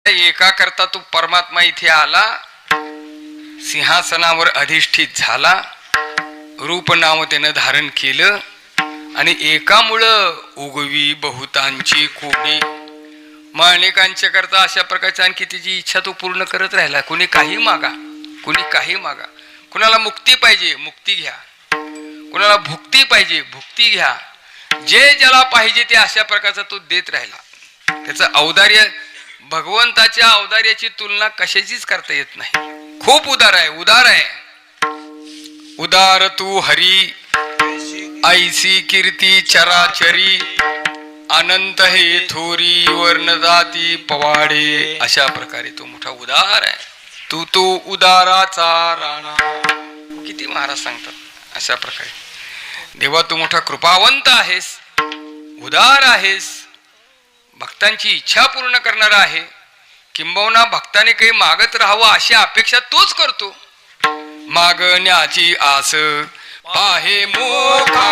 एका करता तो परमात्मा इथे आला, सिंहासनावर अधिष्ठित झाला, रूप नाव त्यानं धारण केलं आणि एकामुळं उगवी बहुतांची कोडी. मग अनेकांच्या करता अशा प्रकारची आणखी त्याची इच्छा तो पूर्ण करत राहिला. कुणी काही मागा, कुणी काही मागा. कुणाला मुक्ती पाहिजे मुक्ती घ्या, कुणाला भुक्ती पाहिजे भुक्ती घ्या. जे ज्याला पाहिजे ते अशा प्रकारचा तो देत राहिला. त्याचं औदार्य, भगवंताच्या औदार्याची तुलना कशाचीच करता येत नाही. खूप उदार आहे, उदार आहे. उदार तू हरी ऐसी कीर्ती चराचरी, अनंत हे थोरी वर्णदाती पवाडे. अशा प्रकारे तो मोठा उदार आहे. तू तो उदाराचा राणा. किती महाराज सांगतात अशा प्रकारे. देवा तू मोठा कृपावंत आहेस, उदार आहेस, भक्तांची इच्छा पूर्ण करणारा आहे. किंबहुना भक्ताने काही मागत राहावं अशी अपेक्षा तोच करतो. मागण्याची आस पाहे मोखा